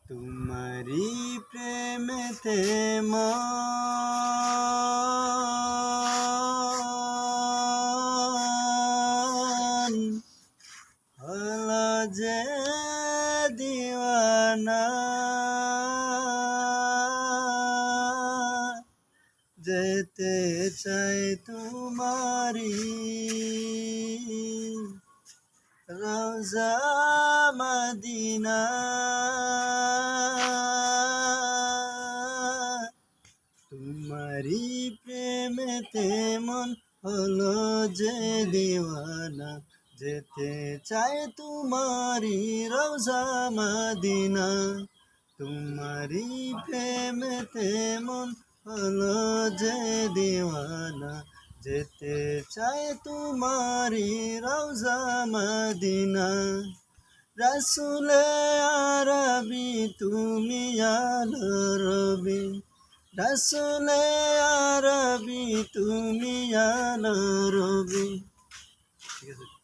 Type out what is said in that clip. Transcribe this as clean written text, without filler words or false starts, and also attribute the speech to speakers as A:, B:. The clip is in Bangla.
A: তোমারি প্রেমেতে মন হলো যে দিওয়ানা, যেতে চাই তোমারি রওজা মদিনা। তোমারি প্রেমেতে মন হলো যে দিওয়ানা, যেতে চাই তোমারি রওজা মদিনা। তোমারি প্রেমেতে মন হলো যে দিওয়ানা, যেতে চাই তোমারি রওজা মদিনা। রাসূলে আরবি তুমি আলো রবি, রাসূলে আরবি তুমি আলো রবি। ঠিক আছে।